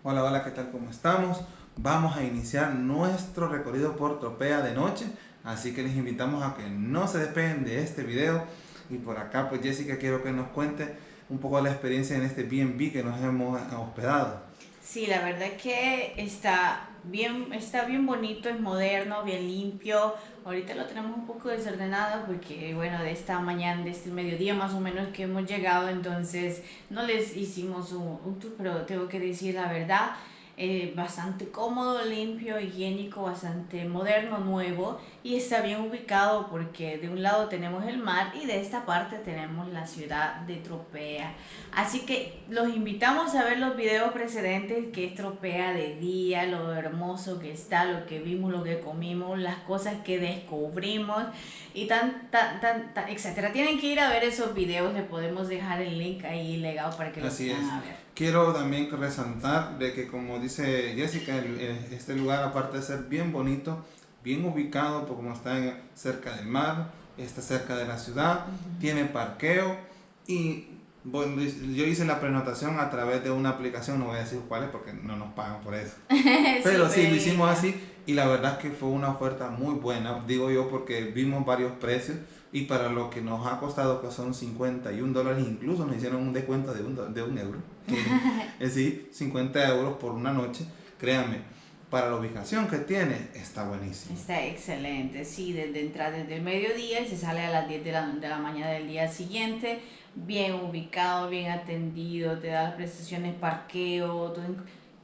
Hola, hola, ¿qué tal? ¿Cómo estamos? Vamos a iniciar nuestro recorrido por Tropea de noche, así que les invitamos a que no se despeguen de este video. Y por acá, pues Jessica, quiero que nos cuente un poco la experiencia en este B&B que nos hemos hospedado. Sí, la verdad es que está bien bonito, es moderno, bien limpio. Ahorita lo tenemos un poco desordenado porque, bueno, de esta mañana, de este mediodía más o menos que hemos llegado, entonces no les hicimos un tour, pero tengo que decir la verdad, bastante cómodo, limpio, higiénico, bastante moderno, nuevo y está bien ubicado porque de un lado tenemos el mar y de esta parte tenemos la ciudad de Tropea. Así que los invitamos a ver los videos precedentes, que es Tropea de día, lo hermoso que está, lo que vimos, lo que comimos, las cosas que descubrimos y etcétera. Tienen que ir a ver esos videos, les podemos dejar el link ahí legado para que los Así es. vayan a ver. Quiero también resaltar de que, como dice Jessica, este lugar, aparte de ser bien bonito, bien ubicado, porque como está cerca del mar, está cerca de la ciudad, tiene parqueo y bueno, yo hice la prenotación a través de una aplicación, no voy a decir cuál es porque no nos pagan por eso. Pero sí, lo hicimos así y la verdad es que fue una oferta muy buena, digo yo, porque vimos varios precios y para lo que nos ha costado, que son $51, incluso nos hicieron un descuento de un euro. Es decir, 50 euros por una noche. Créanme, para la ubicación que tiene, está buenísimo. Está excelente, sí, desde el mediodía y se sale a las 10 de la mañana del día siguiente, bien ubicado, bien atendido, te da las prestaciones, parqueo, todo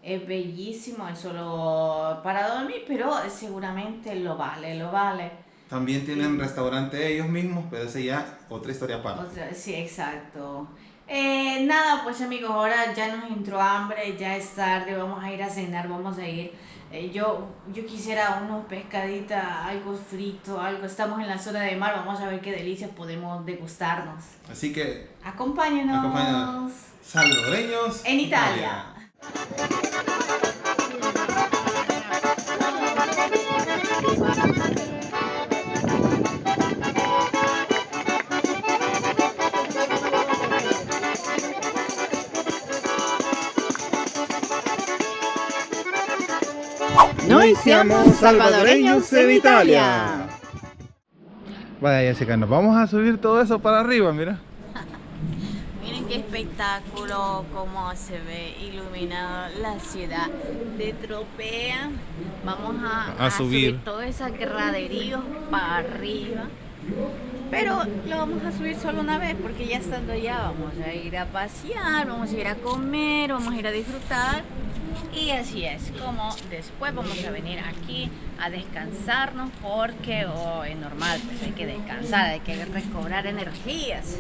es bellísimo, es solo para dormir, pero seguramente lo vale, lo vale. También tienen restaurante ellos mismos, pero esa ya otra historia aparte. Sí, exacto. Nada, pues amigos, ahora ya nos entró hambre, ya es tarde, vamos a ir a cenar, vamos a ir. Yo quisiera unos pescaditas, algo frito, algo. Estamos en la zona de mar, vamos a ver qué delicias podemos degustarnos. Así que Acompáñenos. salvadoreños En Italia. Noi siamo salvadoreños en Italia. Vaya Jessica, nos vamos a subir todo eso para arriba, mira. Miren qué espectáculo, cómo se ve iluminada la ciudad de Tropea. Vamos a subir todo ese graderío para arriba. Pero lo vamos a subir solo una vez porque ya estando allá vamos a ir a pasear, vamos a ir a comer, vamos a ir a disfrutar. Y así es como después vamos a venir aquí a descansarnos porque es normal, pues hay que descansar, hay que recobrar energías.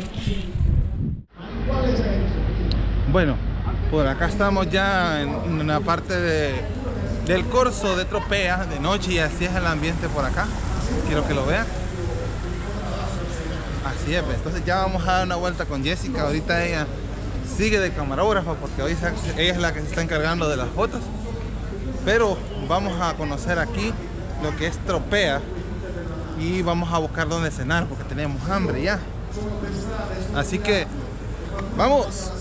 Bueno, por acá estamos ya en una parte del corso de Tropea de noche y así es el ambiente por acá. Quiero que lo vean. Así es, entonces ya vamos a dar una vuelta con Jessica. Ahorita ella sigue de camarógrafa porque hoy ella es la que se está encargando de las fotos. Pero vamos a conocer aquí lo que es Tropea y vamos a buscar dónde cenar porque tenemos hambre ya. Así que ¡vamos!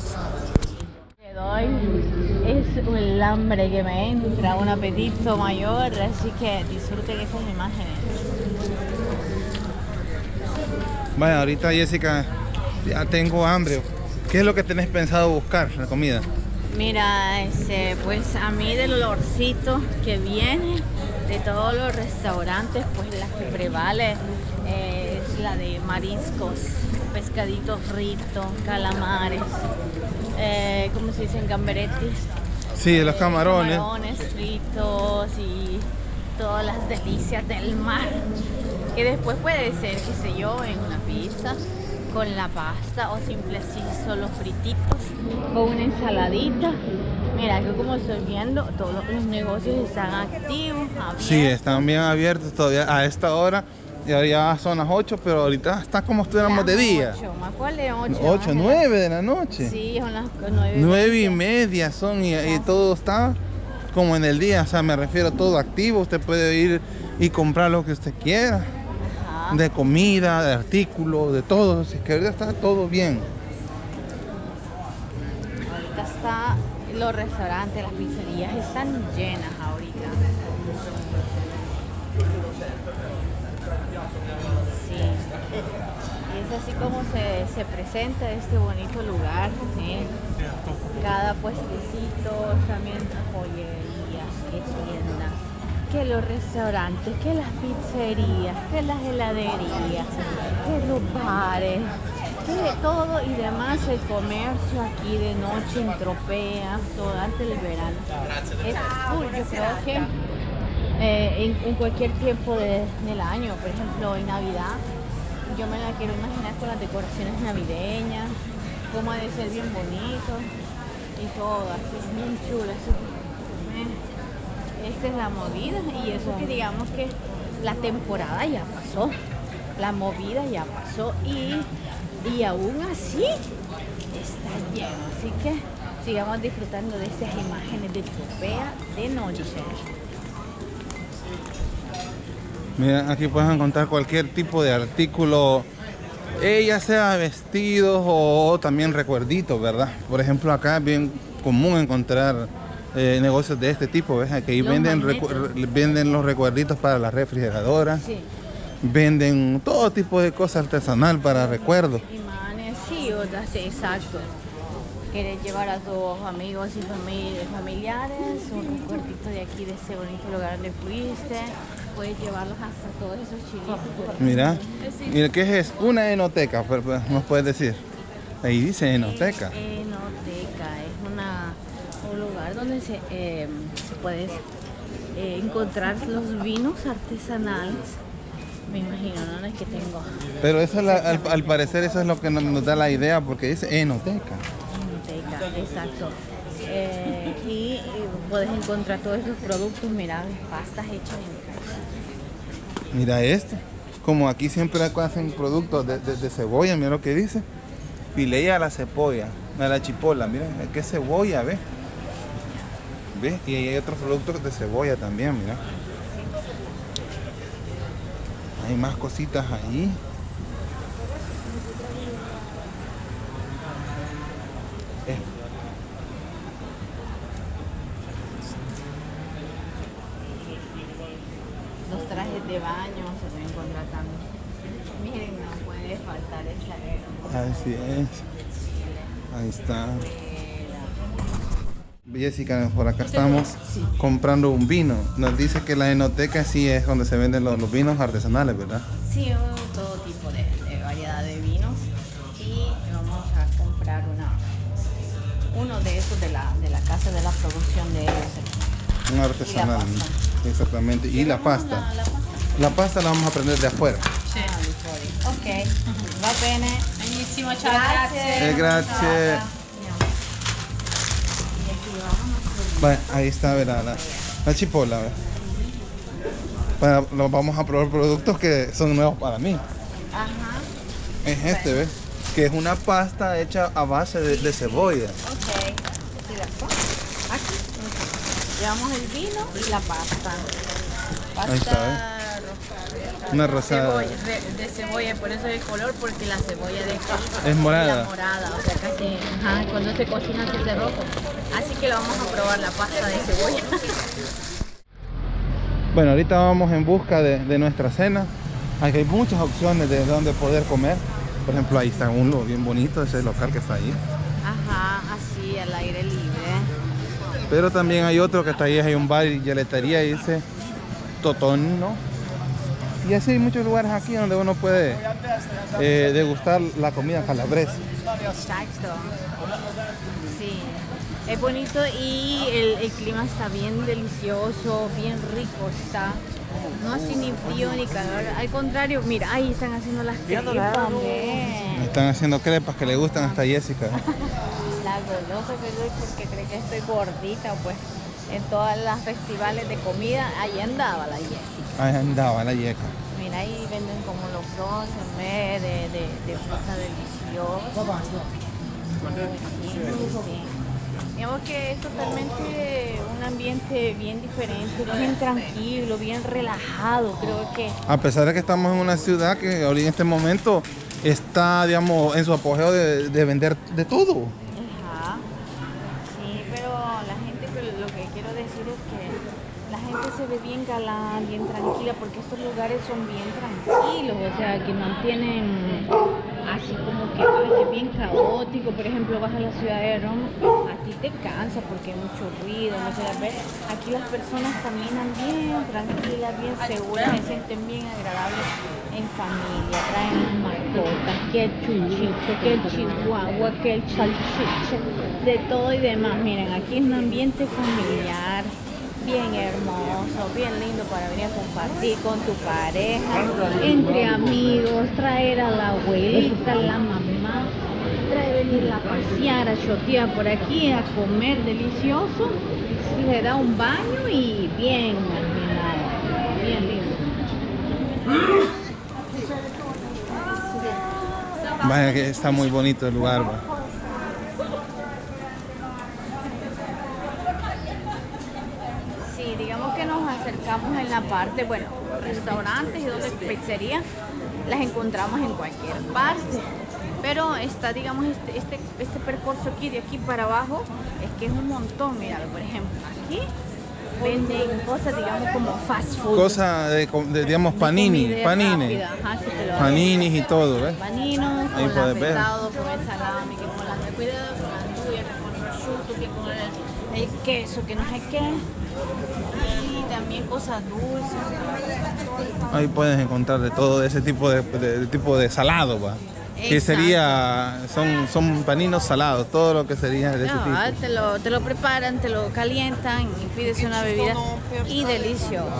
Es el hambre que me entra, un apetito mayor, así que disfruten esas imágenes. Bueno, ahorita Jessica, ya tengo hambre. ¿Qué es lo que tenés pensado buscar, la comida? Mira, pues a mí del olorcito que viene de todos los restaurantes, pues la que prevale es la de mariscos, pescadito frito, calamares, ¿cómo se dicen? Gamberetti. Sí, los camarones. Camarones fritos y todas las delicias del mar. Que después puede ser, qué sé yo, en una pizza con la pasta o simple así solo frititos con una ensaladita. Mira, que como estoy viendo, todos los negocios están activos, abiertos. Sí, están bien abiertos todavía a esta hora. Y ahora ya son las 8, pero ahorita está como si estuviéramos de día. 8, más cuál es 8. 8, 9 de la noche. Sí, son las 9. 9:30 son y todo está como en el día. O sea, me refiero a todo activo. Usted puede ir y comprar lo que usted quiera. Ajá. De comida, de artículos, de todo. Así que ahorita está todo bien. Ahorita está, lo los restaurantes, las pizzerías están llenas ahorita. Sí. Y es así como se presenta este bonito lugar, ¿sí? Cada puestecito, también joyería, que tienda, que los restaurantes, que las pizzerías, que las heladerías, que los bares, que todo y demás. El comercio aquí de noche en Tropea, durante el verano, es full. Yo creo que en cualquier tiempo del año, por ejemplo en Navidad, yo me la quiero imaginar con las decoraciones navideñas, como ha de ser bien bonito y todo, así bien chulo. Así. Esta es la movida, y eso que digamos que la temporada ya pasó, la movida ya pasó, y aún así está lleno. Así que sigamos disfrutando de estas imágenes de Tropea de noche. Mira, aquí puedes encontrar cualquier tipo de artículo, ya sea vestidos o también recuerditos, ¿verdad? Por ejemplo, acá es bien común encontrar negocios de este tipo, ¿ves? Aquí venden los recuerditos para la refrigeradora, Sí. Venden todo tipo de cosas artesanal para recuerdos. Imanes, sí, sí, exacto. Quieres llevar a tus amigos y familiares un recuerdito de aquí, de este bonito lugar donde fuiste. Puedes llevarlos hasta todos esos chilitos. Mira, mira, ¿qué es? Una enoteca, ¿nos puedes decir? Ahí dice enoteca. Enoteca es un lugar donde se puede encontrar los vinos artesanales. Me imagino, no es que tengo. Pero eso al parecer eso es lo que nos da la idea, porque dice enoteca. Enoteca, exacto. Y puedes encontrar todos esos productos, mira, pastas hechas en casa. Mira esto, como aquí siempre hacen productos de cebolla, mira lo que dice. Filea a la cebolla, a la chipola, mira, qué cebolla, ¿ves? ¿Ves? Y ahí hay otros productos de cebolla también, mira. Hay más cositas ahí. Los trajes de baño se pueden encontrar también. Miren, no puede faltar el salero. Así es. Ahí está. Jessica, por acá estamos comprando un vino. Nos dice que la enoteca sí es donde se venden los vinos artesanales, ¿verdad? Sí, todo tipo de variedad de vinos. Y vamos a comprar uno de esos de la casa de la producción de ellos. Un artesanal. Exactamente. Y la pasta. La pasta la vamos a prender de afuera. Sì. Ok, va bene. Benissimo, ciao, grazie. Gracias. Vale, ahí está, ¿verdad? La chipola, ¿verdad? Vamos a probar productos que son nuevos para mí. Ajá. Es este, ¿ves? Que es una pasta hecha a base de cebolla. Ok. Aquí. Llevamos el vino y la pasta. Ahí está, Pasta Una rosada. de cebolla, por eso el color, porque la cebolla de aquí Es morada. la morada, o sea, casi, cuando se cocina se hace rojo. Así que lo vamos a probar, la pasta de cebolla. Bueno, ahorita vamos en busca de nuestra cena. Aquí hay muchas opciones de dónde poder comer. Por ejemplo, ahí está uno bien bonito, ese local que está ahí. Ajá, así al aire libre. Pero también hay otro que está ahí, hay un bar y gelatería y dice Totón, ¿no? Y así hay muchos lugares aquí donde uno puede degustar la comida calabresa. Exacto. Sí, es bonito y el clima está bien delicioso, bien rico está. No hace ni frío ni calor, al contrario, mira, ahí están haciendo las crepas también. Están haciendo crepas que le gustan hasta a Jessica. La golosa que soy porque cree que estoy gordita, pues en todas las festivales de comida, ahí andaba la Jessica. Ahí andaba la yeca. Mira, ahí venden como los frozen de fruta deliciosa. Sí. Digamos que es totalmente un ambiente bien diferente, bien tranquilo, bien relajado, creo que. A pesar de que estamos en una ciudad que ahorita en este momento está, digamos, en su apogeo de vender de todo. Ajá. Sí, pero se ve bien galán, bien tranquila, porque estos lugares son bien tranquilos, o sea, que no tienen así como que, ay, que bien caótico. Por ejemplo, vas a la ciudad de Roma, a ti te cansa porque hay mucho ruido, no sé, ¿ves? Aquí las personas caminan bien tranquilas, bien seguras, se sienten bien agradables en familia, traen mascotas, que el chuchito, que el chihuahua, que el salchicha, de todo y demás. Miren, aquí es un ambiente familiar, bien hermoso, bien lindo para venir a compartir con tu pareja, entre amigos, traer a la abuelita, la mamá, traer venirla a pasear, a chotear por aquí, a comer delicioso, le da un baño y bien imaginado, bien lindo. Vaya que está muy bonito el lugar, va. Sí, digamos que nos acercamos en la parte, bueno, restaurantes y donde pizzería las encontramos en cualquier parte, pero está, digamos, este percurso aquí, de aquí para abajo, es que es un montón. Mira, por ejemplo, aquí venden cosas, digamos, como fast food. Cosa de digamos, panini, paninis y todo, ¿ves? Paninos, Ahí con puedes la ver. pesado, con el salami, que con la cuidado, con la anduya, que con el prosciutto, que con el queso, que no sé qué. Y también cosas dulces. Ahí puedes encontrar de todo ese tipo de salado, va. Que Exacto. sería, son paninos salados, todo lo que sería de ese No, tipo. te lo preparan, te lo calientan y pides una bebida y delicioso.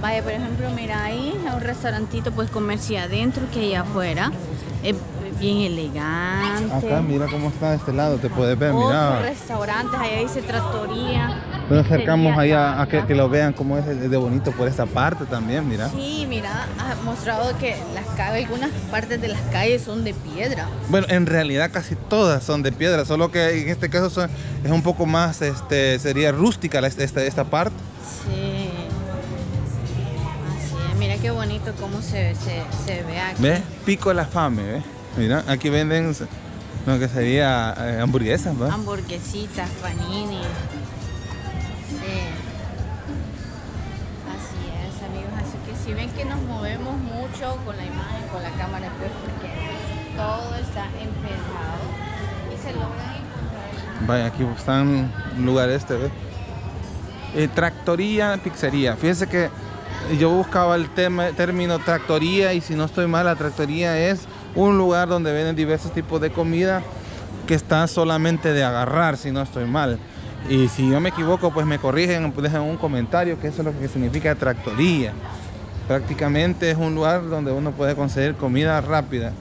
Vaya, por ejemplo, mira, ahí en un restaurantito puedes comer si adentro que allá afuera. Es bien elegante. Acá mira cómo está de este lado, te puedes ver, Otros mira. restaurantes, allá dice trattoria. Nos acercamos Sería- allá a que lo vean cómo es de bonito por esta parte también, mira. Sí, mira, ha mostrado que las calles, algunas partes de las calles son de piedra. Bueno, en realidad casi todas son de piedra, solo que en este caso es un poco más, sería rústica esta parte. Sí. Así es, mira qué bonito cómo se ve aquí. ¿Ves? Pico de la Fame, ¿ves? Mira, aquí venden lo que sería hamburguesas, ¿va? Hamburguesitas, panini. Sí. Así es, amigos. Así que si ven que nos movemos mucho con la imagen, con la cámara, pues porque todo está empezado y se logran encontrar. Vaya, aquí están un lugar ¿ves? Tractoría, pizzería. Fíjense que yo buscaba el término tractoría y si no estoy mal, la tractoría es un lugar donde venden diversos tipos de comida que está solamente de agarrar, si no estoy mal. Y si yo me equivoco, pues me corrigen, pues dejan un comentario, que eso es lo que significa tractoría. Prácticamente es un lugar donde uno puede conseguir comida rápida.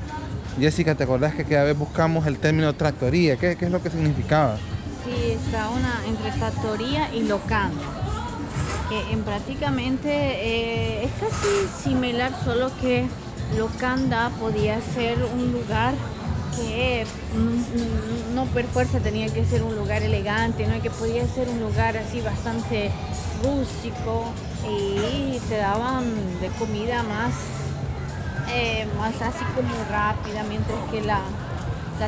Jessica, ¿te acordás que cada vez buscamos el término tractoría? ¿Qué es lo que significaba? Sí, está una entre trattoria y locanda, que prácticamente es casi similar, solo que locanda podía ser un lugar que no por fuerza tenía que ser un lugar elegante, no, que podía ser un lugar así bastante rústico y te daban de comida más así como rápida, mientras que la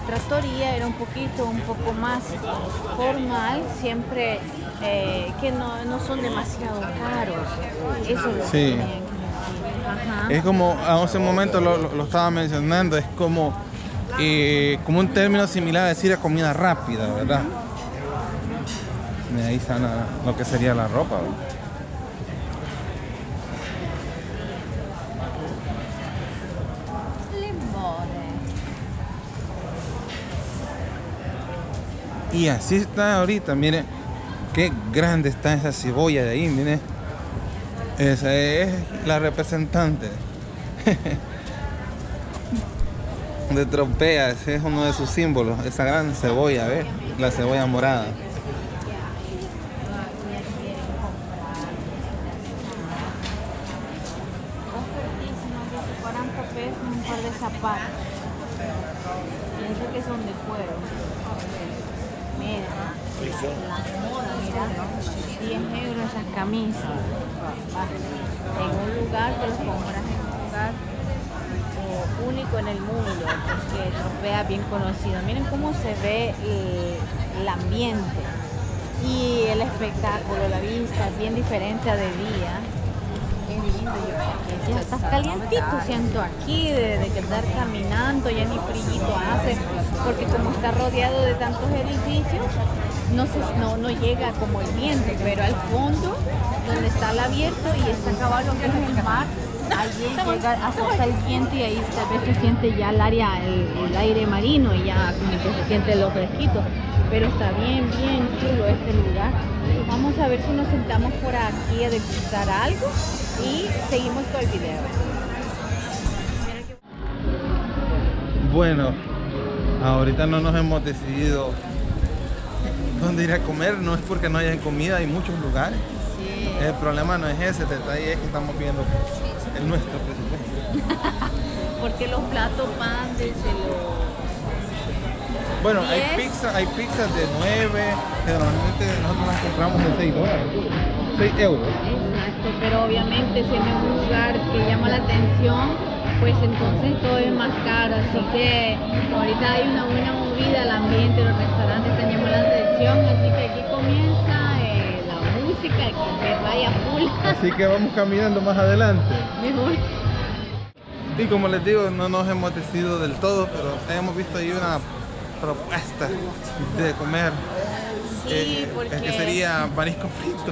trattoria era un poco más formal, siempre que no son demasiado caros. Eso es lo que Sí. tenían que decir. Ajá. Es como, hace un momento lo estaba mencionando, es como un término similar a decir a comida rápida, ¿verdad? Y ahí está lo que sería la ropa, ¿verdad? Y así está ahorita, mire, qué grande está esa cebolla de ahí, mire. Esa es la representante de Tropea, ese es uno de sus símbolos, esa gran cebolla, ¿ves? La cebolla morada. Ofertísimo, dice 40 pesos un par de zapatos. Pienso que son de cuero. Mira, la moda, mira, 10 euros esas camisas. En un lugar, te los compras en un lugar único en el mundo, porque Tropea es bien conocido. Miren cómo se ve el ambiente. Y el espectáculo, la vista es bien diferente a de día. Es lindo, yo ya estás calientito, siento aquí, de que andar caminando, ya ni frío hace, porque como está rodeado de tantos edificios, no llega como el viento, pero al fondo, donde está el abierto y está acabado que es el mar, allí llega hasta el viento y ahí tal vez se siente ya el aire marino y ya como que se siente lo fresquito, pero está bien chulo este lugar. Vamos a ver si nos sentamos por aquí a degustar algo y seguimos con el video. Bueno, ahorita no nos hemos decidido dónde ir a comer, no es porque no haya comida, hay muchos lugares. Sí. El problema no es ese, el detalle es que estamos viendo el nuestro presupuesto. Porque los platos van desde los... Bueno, hay 10. pizzas de 9, que normalmente nosotros las compramos de 6 dólares, 6 euros. Exacto, pero obviamente si es un lugar que llama la atención, pues entonces todo es más caro, así que ahorita hay una buena movida, el ambiente, los restaurantes están llamando la atención, así que aquí comienza la música, el que vaya full. Así que vamos caminando más adelante. Mejor. Y como les digo, no nos hemos decidido del todo, pero hemos visto ahí una propuesta de comer. Sí, porque... que sería marisco frito.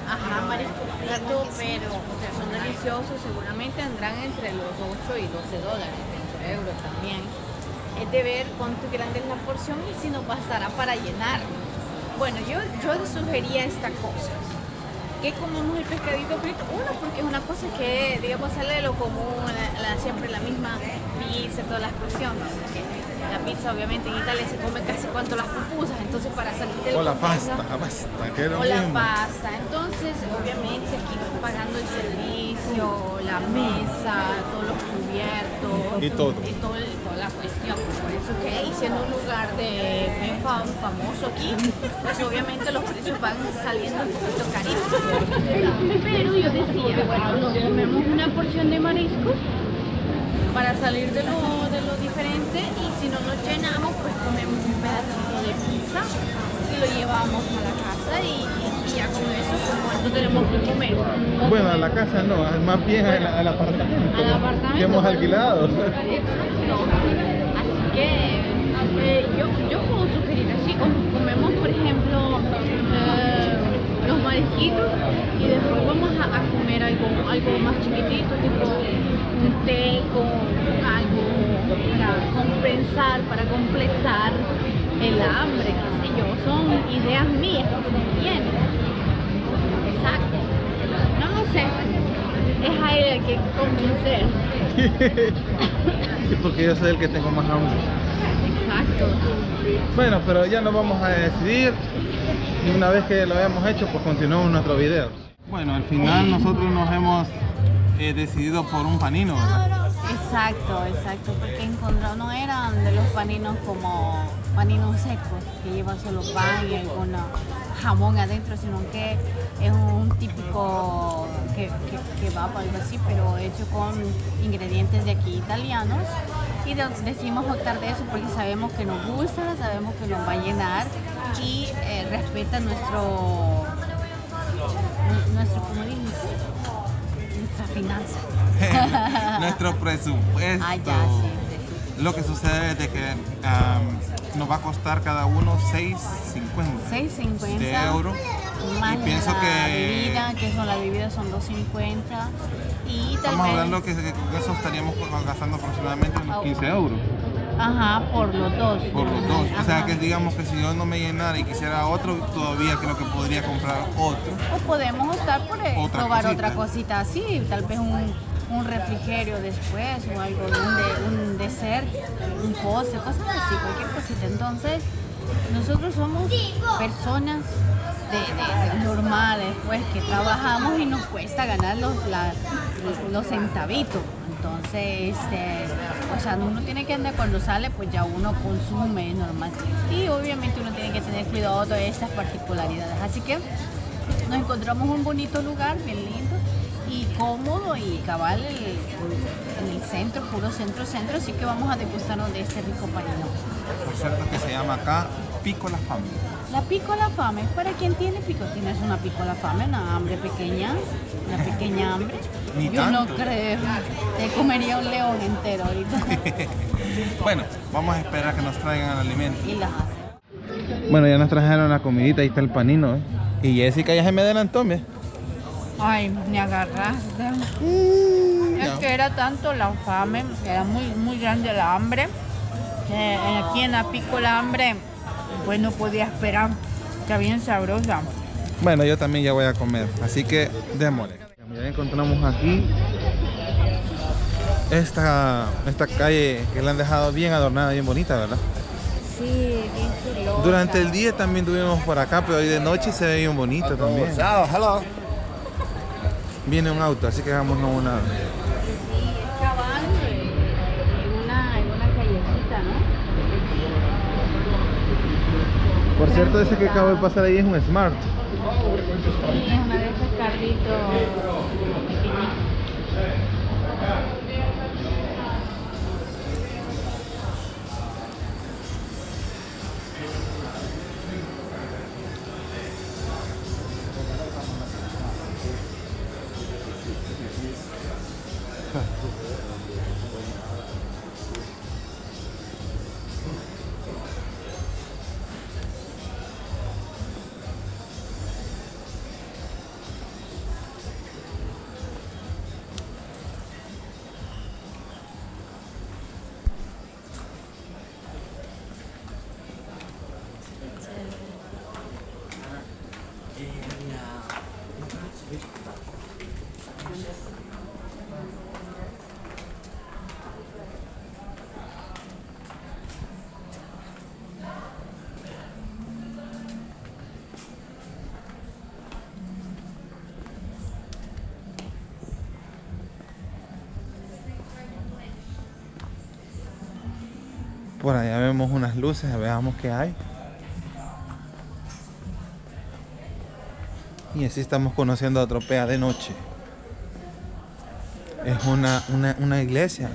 Ajá, marisco frito, pero o sea, son deliciosos, seguramente andarán entre los 8 y 12 dólares, 20 euros también. Es de ver cuánto grande es la porción y si nos bastará para llenar. Bueno, yo sugería esta cosa. Que comemos el pescadito frito, uno porque es una cosa que, digamos, sale de lo común, siempre la misma pizza, todas las cuestiones. La pizza obviamente en Italia se come casi cuanto las pupusas, entonces para salir del O la contexto, pasta, que era o lo la mismo. pasta, entonces obviamente aquí van pagando el servicio, la mesa, todos los cubiertos Y todo. toda la cuestión, por eso que ahí siendo un lugar bien famoso aquí, pues obviamente los precios van saliendo un poquito caritos, pero yo decía, bueno, nos comemos una porción de mariscos para salir de lo diferente y si no nos llenamos pues comemos un pedacito de pizza y lo llevamos a la casa y ya con eso pues cuánto tenemos que comer. Bueno, a la casa no, más bien al apartamento, Al apartamento que hemos bueno, alquilado. Exacto. Así que yo puedo sugerir así, comemos por ejemplo los marisquitos y después vamos a comer algo más chiquitito, tipo un té con algo para compensar, para completar el hambre, qué sé yo, son ideas mías que me vienen. Exacto. No lo sé, es a él el que convencer. Sí, porque yo soy el que tengo más hambre. Exacto. Bueno, pero ya nos vamos a decidir y una vez que lo hayamos hecho, pues continuamos nuestro video. Bueno, al final nosotros nos hemos decidido por un panino, ¿verdad? Exacto, porque encontró no eran de los paninos como paninos secos, que llevan solo pan y algún jamón adentro, sino que es un típico kebab o algo así, pero hecho con ingredientes de aquí italianos. Y decidimos optar de eso porque sabemos que nos gusta, sabemos que nos va a llenar y respeta nuestro, ¿cómo dices? Nuestra finanza. Nuestro presupuesto. Ah, ya, sí. Lo que sucede es de que nos va a costar cada uno 6.50 6.50 de euros. más Y pienso la que bebida, las bebidas son 2.50 y tal estamos vez... hablando que con eso estaríamos gastando aproximadamente unos 15 euros. Ajá, por los dos. Por los dos. O sea Ajá. que digamos que si yo no me llenara y quisiera otro, todavía creo que podría comprar otro. O podemos optar por Otra probar cosita. otra cosita así, tal vez un refrigerio después o algo, un dessert, un postre, cosas así, cualquier cosita. Entonces, nosotros somos personas normales, pues, que trabajamos y nos cuesta ganar los centavitos. Entonces, o sea, uno tiene que andar cuando sale, pues ya uno consume normal. Y obviamente uno tiene que tener cuidado de estas particularidades. Así que nos encontramos un bonito lugar, bien lindo y cómodo y cabal en el centro, puro centro, así que vamos a degustarnos de este rico panino. Por cierto que se llama acá Pico La Fama. La piccola fame, para quien tiene pico, tienes una piccola fame, una hambre pequeña, una pequeña hambre. Ni Yo no tanto. creo, te comería un león entero ahorita. Bueno, vamos a esperar a que nos traigan el alimento. Y las hace. Bueno, ya nos trajeron la comidita, ahí está el panino, ¿eh? Y Jessica ya se me adelantó, ¿me? Ay, me agarraste. Es No. que era tanto la fame, era muy grande la hambre, que aquí en la piccola hambre, pues no podía esperar. Está bien sabrosa. Bueno, yo también ya voy a comer, así que démosle. Ya encontramos aquí esta calle que la han dejado bien adornada, bien bonita, ¿verdad? Sí, bien chulosa. Durante el día también tuvimos por acá, pero hoy de noche se ve bien bonito también. Hello. Viene un auto, así que vámonos a una... Sí, es cabal, en una callecita, ¿no? Por cierto, ese que acabo de pasar ahí es un Smart. Sí, es una de esos carritos pequeñitos. Por allá vemos unas luces, veamos qué hay. Y así estamos conociendo a Tropea de noche. Es una iglesia.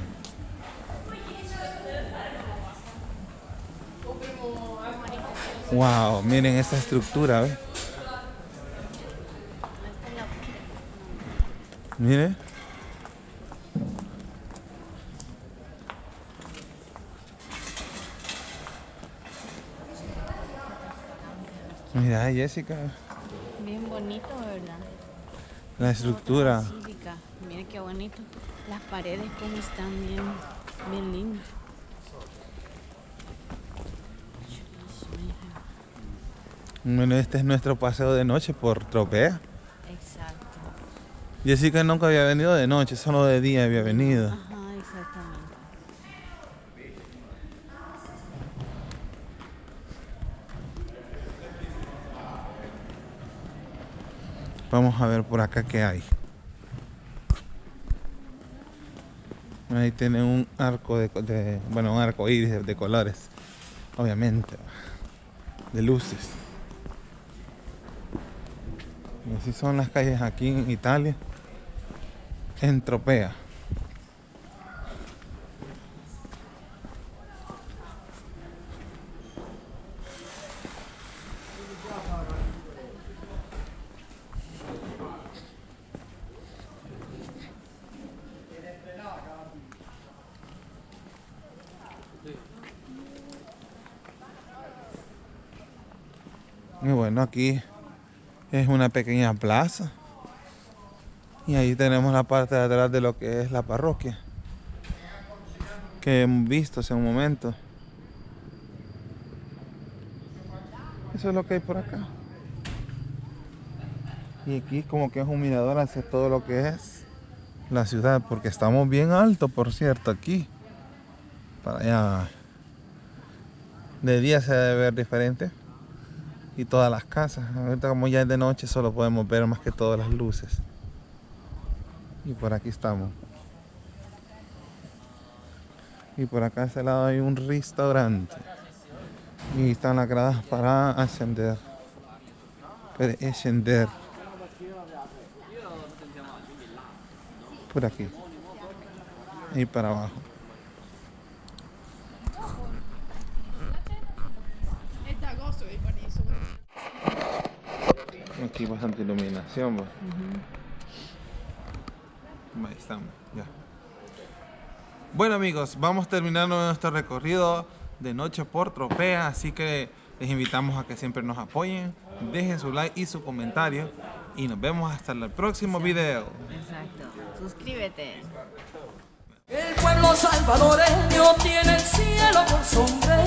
Wow, miren esta estructura, ¿ves? Miren. Mira, Jessica, Bien bonito, ¿verdad? la estructura. Basílica. Mira qué bonito. Las paredes como están bien lindas. Bueno, este es nuestro paseo de noche por Tropea. Exacto. Jessica nunca había venido de noche, solo de día había venido. Ajá, exactamente. Vamos a ver por acá qué hay. Ahí tiene un arco bueno, un arco iris de colores, obviamente, de luces. Y así son las calles aquí en Italia, en Tropea. Y bueno, aquí es una pequeña plaza. Y ahí tenemos la parte de atrás de lo que es la parroquia, que hemos visto hace un momento. Eso es lo que hay por acá. Y aquí como que es un mirador hacia todo lo que es la ciudad, porque estamos bien alto, por cierto, aquí. Para allá. De día se debe ver diferente. Y todas las casas. Ahorita como ya es de noche solo podemos ver más que todas las luces. Y por aquí estamos. Y por acá a este lado hay un restaurante. Y están las gradas para ascender. Para ascender. Por aquí. Y para abajo. Ett agosto är bara det så. Aquí bastante iluminación, ¿va? Ahí estamos, ya. Bueno amigos, vamos terminando nuestro recorrido de noche por Tropea, así que les invitamos a que siempre nos apoyen, dejen su like y su comentario y nos vemos hasta el próximo video. Exacto. Suscríbete. El pueblo salvadoreño tiene el cielo por sombrero.